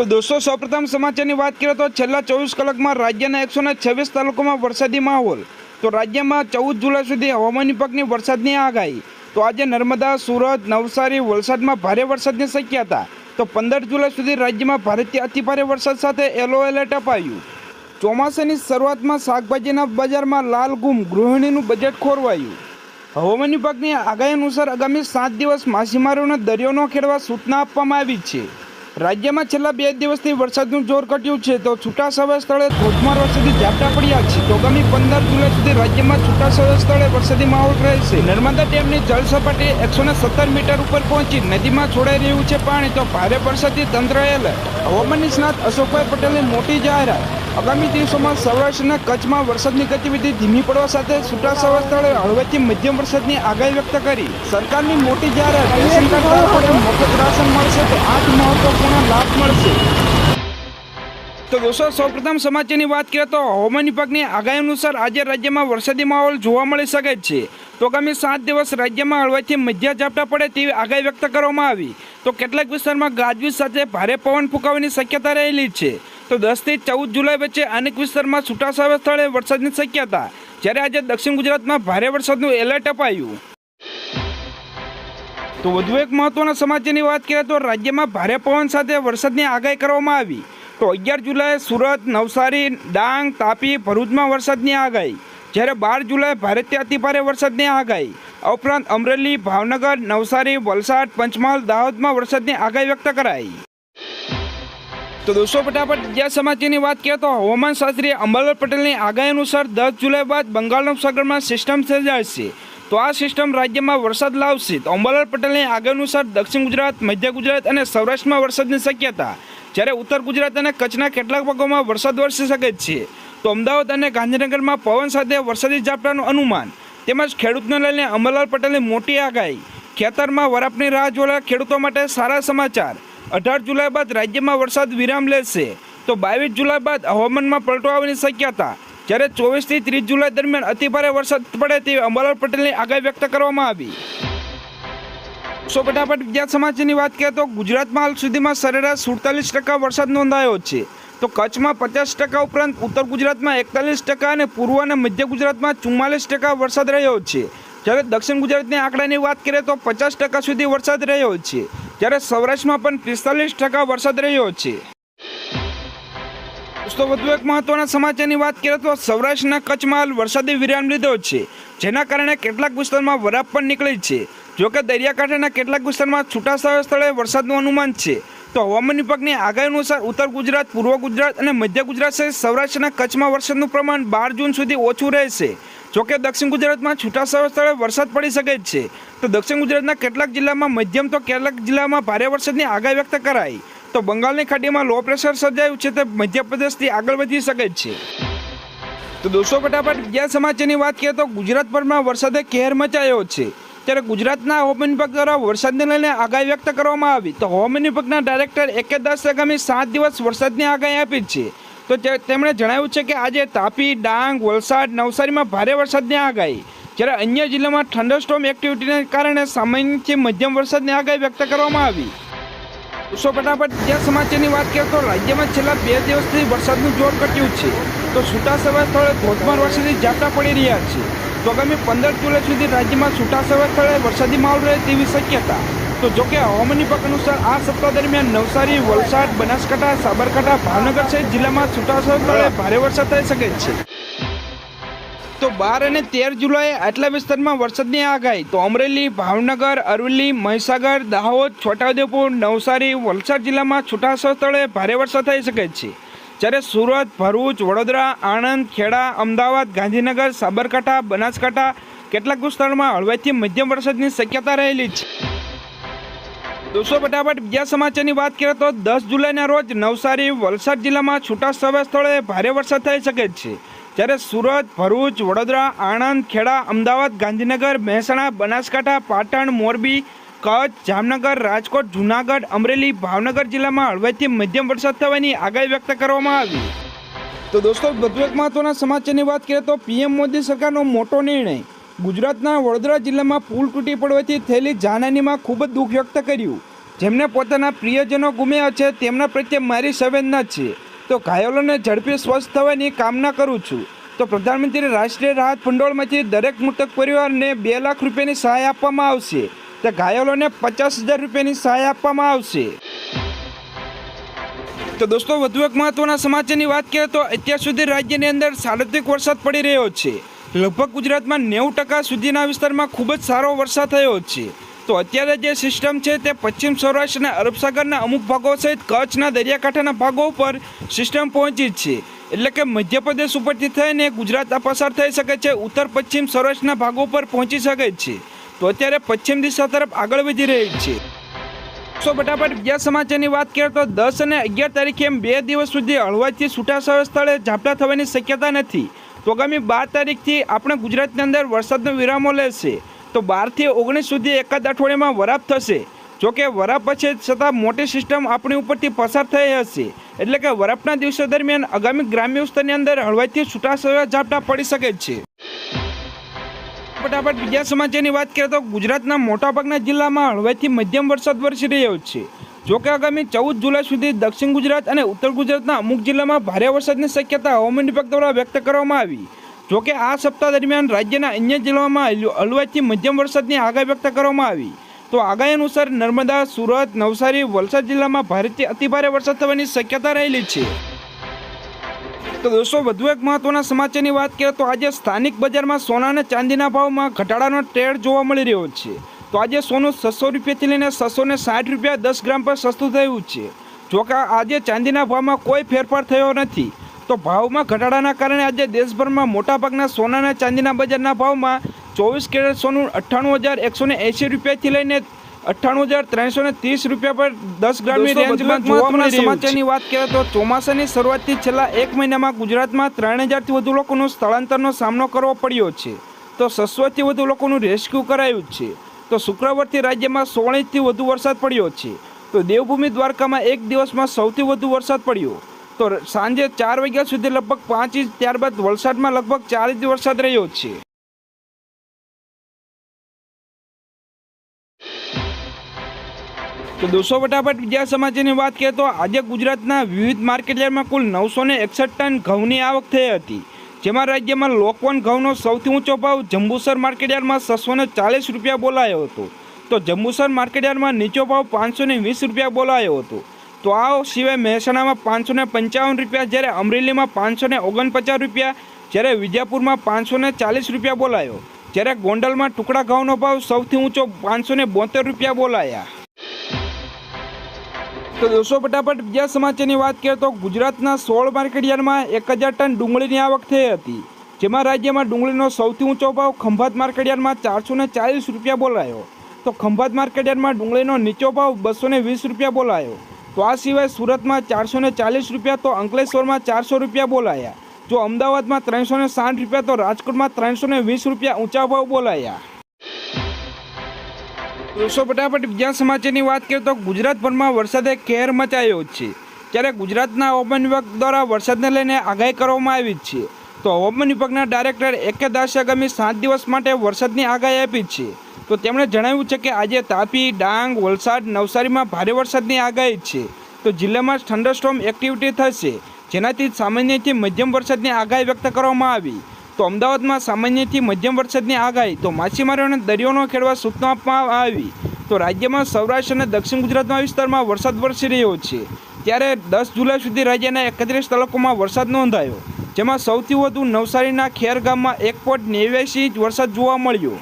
તો दोस्तों સૌપ્રથમ સમાચારની વાત કરીએ તો છેલ્લા 24 કલાકમાં રાજ્યના 126 તાલુકામાં વરસાદી માહોલ। તો રાજ્યમાં 14 જુલાઈ સુધી હવામાન વિભાગની વરસાદની આગાહી। તો આજે નર્મદા, સુરત, નવસારી, વલસાડમાં ભારે વરસાદની શક્યતા। તો 15 જુલાઈ સુધી રાજ્યમાં ભારેથી અતિભારે વરસાદ સાથે યલો એલર્ટ અપાયું। ચોમાસાની શરૂઆતમાં શાકભાજીના બજારમાં લાલ ગુમ, ગૃહિણીનું બજેટ ખોરવાયું। હવામાન વિભાગની આગાહી અનુસાર આગામી 7 દિવસ માછીમારોને દરિયો ન ખેડવા સૂચના આપવામાં આવી છે। રાજ્યમાં છેલ્લા 2 દિવસથી વરસાદનું જોર ઘટ્યું છે। તો છૂટાછવાયા સ્થળે ધોધમાર વરસાદી ઝાપટા પડ્યા છે। તો આગામી 15 જુલાઈ સુધી રાજ્યમાં છૂટાછવાયા સ્થળે વરસાદી માહોલ રહેશે। નર્મદા ડેમની જળ સપાટી 117 મીટર ઉપર પહોંચી નદીમાં છોડાઈ રહ્યું છે પાણી। તો ભારે વરસાદથી તંત્ર એલર્ટ। હવામાન નિષ્ણાત અશોકભાઈ પટેલની મોટી જાહેરાત। આગામી દિવસોમાં સૌરાષ્ટ્ર અને કચ્છમાં વરસાદની ગતિવિધિ ધીમી પડવા સાથે છૂટાછવાયા સ્થળે હળવેથી મધ્યમ વરસાદની આગાહી વ્યક્ત કરી। સરકારની મોટી જાહેરાત, રેશન કાર્ડ ધારકોને મફત રાશન મળશે। તો 8 મહત્વપૂર્ણ લાભ મળશે। તો દોસ્તો સૌપ્રથમ સમાચારની વાત કરીએ તો હવામાન વિભાગની આગાહી અનુસાર આજે રાજ્યમાં વરસાદી માહોલ જોવા મળી શકે છે। તો આગામી 7 દિવસ રાજ્યમાં હળવાથી મધ્ય ઝાપટા પડે તેવી આગાહી વ્યક્ત કરવામાં આવી। તો કેટલાક વિસ્તારમાં ગાજવીજ સાથે ભારે પવન ફૂંકાવાની શક્યતા રહેલી છે। તો 10 થી 14 જુલાઈ વચ્ચે અનેક વિસ્તારમાં છૂટાછવાયા સ્થળે વરસાદની શક્યતા। જ્યારે આજે દક્ષિણ ગુજરાતમાં ભારે વરસાદનું એલર્ટ અપાયું। તો વધુ એક મહત્વના સમાચારની વાત કરીએ તો રાજ્યમાં ભારે પવન સાથે વરસાદની આગાહી કરવામાં આવી। તો 11 જુલાઈ સુરત, નવસારી, ડાંગ, તાપી, ભરૂચમાં વરસાદની આગાહી। જ્યારે 12 જુલાઈ ભારેથી અતિભારે વરસાદની આગાહી। આ ઉપરાંત અમરેલી, ભાવનગર, નવસારી, વલસાડ, પંચમહાલ, દાહોદમાં વરસાદની આગાહી વ્યક્ત કરાઈ। તો દોસ્તો ફટાફટ બીજા સમાચારની વાત કરીએ તો હવામાન શાસ્ત્રી અંબાલાલ પટેલની આગાહી અનુસાર 10 જુલાઈ બાદ બંગાળના ઉપસાગરમાં સિસ્ટમ સર્જાશે। તો આ સિસ્ટમ રાજ્યમાં વરસાદ લાવશે। તો અંબાલાલ પટેલની આગાહી અનુસાર દક્ષિણ ગુજરાત, મધ્ય ગુજરાત અને સૌરાષ્ટ્રમાં વરસાદની શક્યતા। જ્યારે ઉત્તર ગુજરાત અને કચ્છના કેટલાક ભાગોમાં વરસાદ વરસી શકે છે। તો અમદાવાદ અને ગાંધીનગરમાં પવન સાથે વરસાદી ઝાપટાનું અનુમાન। તેમજ ખેડૂતને લઈને અંબાલાલ પટેલની મોટી આગાહી। ખેતરમાં વરાપની રાહ જોનારા ખેડૂતો માટે સારા સમાચાર। 18 જુલાઈ બાદ રાજ્યમાં વરસાદ વિરામ લેશે। તો 22 જુલાઈ બાદ હવામાનમાં પલટો આવવાની શક્યતા। જ્યારે 24 થી 30 જુલાઈ દરમિયાન અતિભારે વરસાદ પડે તેવી અંબાલાલ પટેલની આગાહી વ્યક્ત કરવામાં આવી। સો ફટાફટ બીજા સમાચારની વાત કરીએ તો ગુજરાતમાં હાલ સુધીમાં સરેરાશ 47% વરસાદ નોંધાયો છે। તો કચ્છમાં 50% ઉપરાંત ઉત્તર ગુજરાતમાં 41% અને પૂર્વ અને મધ્ય ગુજરાતમાં 44% વરસાદ રહ્યો છે। જ્યારે દક્ષિણ ગુજરાતની આંકડાની વાત કરીએ તો 50% સુધી વરસાદ રહ્યો છે। જ્યારે સૌરાષ્ટ્રમાં પણ 45% વરસાદ રહ્યો છે। દોસ્તો વધુ એક મહત્વના સમાચારની વાત કરીએ તો સૌરાષ્ટ્રના કચ્છમાં હાલ વરસાદી વિરામ લીધો છે। જેના કારણે કેટલાક વિસ્તારમાં વરાપ પણ નીકળી છે। જોકે દરિયાકાંઠાના કેટલાક વિસ્તારમાં છૂટાછવાયા સ્થળે વરસાદનું અનુમાન છે। તો હવામાન વિભાગની આગાહી અનુસાર ઉત્તર ગુજરાત, પૂર્વ ગુજરાત અને મધ્ય ગુજરાત સહિત સૌરાષ્ટ્રના કચ્છમાં વરસાદનું પ્રમાણ 12 જૂન સુધી ઓછું રહેશે। જોકે દક્ષિણ ગુજરાતમાં છૂટાછવાયા સ્થળે વરસાદ પડી શકે છે। તો દક્ષિણ ગુજરાતના કેટલાક જિલ્લામાં મધ્યમ તો કેટલાક જિલ્લામાં ભારે વરસાદની આગાહી વ્યક્ત કરાઈ। તો બંગાળની ખાડીમાં લો પ્રેશર સર્જાયું છે તે મધ્યપ્રદેશથી આગળ વધી શકે છે। તો દોસ્તો ફટાફટ બીજા સમાચારની વાત કરીએ તો ગુજરાતભરમાં વરસાદે કહેર મચાયો છે। ત્યારે ગુજરાતના હવામાન વિભાગ દ્વારા વરસાદને લઈને આગાહી વ્યક્ત કરવામાં આવી। તો હવામાન વિભાગના ડાયરેક્ટર AK દાસે આગામી 7 દિવસ વરસાદની આગાહી આપી છે। તો તેમણે જણાવ્યું છે કે આજે તાપી, ડાંગ, વલસાડ, નવસારીમાં ભારે વરસાદની આગાહી। જ્યારે અન્ય જિલ્લામાં થંડરસ્ટોર્મ એક્ટિવિટીને કારણે સામાન્યથી મધ્યમ વરસાદની આગાહી વ્યક્ત કરવામાં આવી। સો ફટાફટ બીજા સમાચારની વાત કરીએ તો રાજ્યમાં છેલ્લા 2 દિવસથી વરસાદનું જોર ઘટ્યું છે। તો છૂટાછવાયા સ્થળે ધોધમાર વરસાદી ઝાપટા પડી રહ્યા છે। તો આગામી 15 જુલાઈ સુધી રાજ્યમાં છૂટાછવાયા સ્થળે વરસાદી માહોલ રહે તેવી શક્યતા। તો જોકે હવામાન વિભાગ અનુસાર આ સપ્તાહ દરમિયાન નવસારી, વલસાડ, બનાસકાંઠા, સાબરકાંઠા, ભાવનગર સહિત જિલ્લામાં છૂટાછવાયા સ્થળે ભારે વરસાદ થઈ શકે છે। તો 12 અને 13 જુલાઈએ આટલા વિસ્તારમાં વરસાદની આગાહી। તો અમરેલી, ભાવનગર, અરવલ્લી, મહીસાગર, દાહોદ, છોટાઉદેપુર, નવસારી, વલસાડ જિલ્લામાં છૂટાછવાયા સ્થળે ભારે વરસાદ થઈ શકે છે। જ્યારે સુરત, ભરૂચ, વડોદરા, આણંદ, ખેડા, અમદાવાદ, ગાંધીનગર, સાબરકાંઠા, બનાસકાંઠા કેટલાક વિસ્તારોમાં હળવેથી મધ્યમ વરસાદની શક્યતા રહેલી છે। દોસ્તો ફટાફટ બીજા સમાચારની વાત કરીએ તો 10 જુલાઈના રોજ નવસારી, વલસાડ જિલ્લામાં છૂટાછવાયા સ્થળે ભારે વરસાદ થઈ શકે છે। જ્યારે સુરત, ભરૂચ, વડોદરા, આણંદ, ખેડા, અમદાવાદ, ગાંધીનગર, મહેસાણા, બનાસકાંઠા, પાટણ, મોરબી, કચ્છ, જામનગર, રાજકોટ, જૂનાગઢ, અમરેલી, ભાવનગર જિલ્લામાં હળવેથી મધ્યમ વરસાદ થવાની આગાહી વ્યક્ત કરવામાં આવી। તો દોસ્તો વધુ એક મહત્વના સમાચારની વાત કરીએ તો PM મોદી સરકારનો મોટો નિર્ણય। ગુજરાતના વડોદરા જિલ્લામાં પુલ તૂટી પડવાથી થયેલી જાનહાનિમાં ખૂબ જ દુઃખ વ્યક્ત કર્યું। જેમને પોતાના પ્રિયજનો ગુમ્યા છે તેમના પ્રત્યે મારી સંવેદના છે। તો ઘાયલોને ઝડપી સ્વસ્થ થવાની કામના કરું છું। તો પ્રધાનમંત્રી રાષ્ટ્રીય રાહત ભંડોળમાંથી દરેક મૃતક પરિવારને 2 લાખ રૂપિયાની સહાય આપવામાં આવશે। તો ઘાયલોને 50,000 રૂપિયાની સહાય આપવામાં આવશે। તો દોસ્તો વધુ એક મહત્વના સમાચારની વાત કરીએ તો અત્યાર સુધી રાજ્યની અંદર સાર્વત્રિક વરસાદ પડી રહ્યો છે। લગભગ ગુજરાતમાં 90% સુધીના વિસ્તારમાં ખૂબ જ સારો વરસાદ થયો છે। તો અત્યારે જે સિસ્ટમ છે તે પશ્ચિમ સૌરાષ્ટ્ર અને અરબ સાગરના અમુક ભાગો સહિત કચ્છના દરિયાકાંઠાના ભાગો ઉપર સિસ્ટમ પહોંચી છે। એટલે કે મધ્યપ્રદેશ ઉપરથી થઈને ગુજરાત પસાર થઈ શકે છે, ઉત્તર પશ્ચિમ સૌરાષ્ટ્રના ભાગો પર પહોંચી શકે છે। તો અત્યારે પશ્ચિમ દિશા તરફ આગળ વધી રહી છે। ફટાફટ બીજા સમાચારની વાત કરીએ તો 10 અને 11 તારીખે એમ 2 દિવસ સુધી હળવાથી છૂટાછવાયા સ્થળે ઝાપટા થવાની શક્યતા નથી। તો આગામી 12 તારીખથી આપણે ગુજરાતની અંદર વરસાદનો વિરામો લેશે। તો 12 થી 19 સુધી એકાદ અઠવાડિયામાં વરાપ થશે। જોકે વરાપ પછી છતાં મોટી સિસ્ટમ આપણી ઉપરથી પસાર થઈ હશે, એટલે કે વરાપના દિવસો દરમિયાન આગામી ગ્રામ્ય વિસ્તારની અંદર હળવાથી છૂટાછવાયા ઝાપટા પડી શકે છે। ફટાફટ બીજા સમાચારની વાત કરીએ તો ગુજરાતના મોટાભાગના જિલ્લામાં હળવાથી મધ્યમ વરસાદ વરસી રહ્યો છે। જોકે આગામી 14 જુલાઈ સુધી દક્ષિણ ગુજરાત અને ઉત્તર ગુજરાતના અમુક જિલ્લામાં ભારે વરસાદની શક્યતા હવામાન વિભાગ દ્વારા વ્યક્ત કરવામાં આવી। જોકે આ સપ્તાહ દરમિયાન રાજ્યના અન્ય જિલ્લાઓમાં હળવાથી મધ્યમ વરસાદની આગાહી વ્યક્ત કરવામાં આવી। તો આગાહી અનુસાર નર્મદા, સુરત, નવસારી, વલસાડ જિલ્લામાં ભારેથી અતિભારે વરસાદ થવાની શક્યતા રહેલી છે। તો દોસ્તો વધુ એક મહત્વના સમાચારની વાત કરીએ તો આજે સ્થાનિક બજારમાં સોના અને ચાંદીના ભાવમાં ઘટાડાનો ટ્રેન્ડ જોવા મળી રહ્યો છે। તો આજે સોનું 600 રૂપિયાથી લઈને 660 રૂપિયા 10 ગ્રામ પર સસ્તું થયું છે। જોકે આજે ચાંદીના ભાવમાં કોઈ ફેરફાર થયો નથી। તો ભાવમાં ઘટાડાના કારણે આજે દેશભરમાં મોટાભાગના સોના અને ચાંદીના બજારના ભાવમાં 24 કેરેટ સોનું 98,180 રૂપિયાથી લઈને 98,330 રૂપિયા પર 10 ગ્રામની રેન્જમાં જોવા મળી સમાચારની વાત કરીએ તો ચોમાસાની શરૂઆતથી છેલ્લા 1 મહિનામાં ગુજરાતમાં 3,000થી વધુ લોકોનો સ્થળાંતરનો સામનો કરવો પડ્યો છે। તો 600થી વધુ લોકોનું રેસ્ક્યુ કરાયું છે। તો શુક્રવારથી રાજ્યમાં 16 ઇંચથી વધુ વરસાદ પડ્યો છે। તો દેવભૂમિ દ્વારકામાં એક દિવસમાં સૌથી વધુ વરસાદ પડ્યો। તો સાંજે 4 વાગ્યા સુધી લગભગ 5 ઇંચ, ત્યારબાદ વલસાડમાં લગભગ 4 ઇંચ વરસાદ રહ્યો છે। તો દોસ્તો ફટાફટ બીજા સમાચારની વાત કરીએ તો આજે ગુજરાતના વિવિધ માર્કેટયાર્ડમાં કુલ 961 ટન ઘઉંની આવક થઈ હતી। જેમાં રાજ્યમાં લોકવન ઘઉંનો સૌથી ઊંચો ભાવ જંબુસર માર્કેટયાર્ડમાં 640 રૂપિયા બોલાયો હતો। તો જંબુસર માર્કેટયાર્ડમાં નીચો ભાવ 520 રૂપિયા બોલાયો હતો। તો આ સિવાય મહેસાણામાં 555 રૂપિયા, જ્યારે અમરેલીમાં 549 રૂપિયા, જ્યારે વિજાપુરમાં 540 રૂપિયા બોલાયો, જ્યારે ગોંડલમાં ટુકડા ઘઉંનો ભાવ સૌથી ઊંચો 572 રૂપિયા બોલાયા। તો દોસ્તો ફટાફટ બીજા સમાચારની વાત કરીએ તો ગુજરાતના 16 માર્કેટયાર્ડમાં 1000 ટન ડુંગળીની આવક થઈ હતી। જેમાં રાજ્યમાં ડુંગળીનો સૌથી ઊંચો ભાવ ખંભાત માર્કેટયાર્ડમાં 440 રૂપિયા બોલાયો। તો ખંભાત માર્કેટયાર્ડમાં ડુંગળીનો નીચો ભાવ 220 રૂપિયા બોલાયો। તો આ સિવાય સુરતમાં 440 રૂપિયા, તો અંકલેશ્વરમાં 400 રૂપિયા બોલાયા। જો અમદાવાદમાં 360 રૂપિયા, તો રાજકોટમાં 320 રૂપિયા ઊંચા ભાવ બોલાયા। દોસ્તો ફટાફટ બીજા સમાચારની વાત કરીએ તો ગુજરાતભરમાં વરસાદે કહેર મચાવ્યો છે। ત્યારે ગુજરાતના હવામાન વિભાગ દ્વારા વરસાદને લઈને આગાહી કરવામાં આવી છે। તો હવામાન વિભાગના ડાયરેક્ટર AK દાસે આગામી 7 દિવસ માટે વરસાદની આગાહી આપી છે। તો તેમણે જણાવ્યું છે કે આજે તાપી, ડાંગ, વલસાડ, નવસારીમાં ભારે વરસાદની આગાહી છે। તો જિલ્લામાં થંડરસ્ટોર્મ એક્ટિવિટી થશે, જેનાથી સામાન્યથી મધ્યમ વરસાદની આગાહી વ્યક્ત કરવામાં આવી। તો અમદાવાદમાં સામાન્યથી મધ્યમ વરસાદની આગાહી, તો માછીમારોને દરિયો ન ખેડવા સૂચના આપવામાં આવી। તો રાજ્યમાં સૌરાષ્ટ્ર અને દક્ષિણ ગુજરાતના વિસ્તારમાં વરસાદ વરસી રહ્યો છે। ત્યારે 10 જુલાઈ સુધી રાજ્યના 31 તાલુકામાં વરસાદ નોંધાયો, જેમાં સૌથી વધુ નવસારીના ખેર ગામમાં 1.89 ઇંચ વરસાદ જોવા મળ્યો।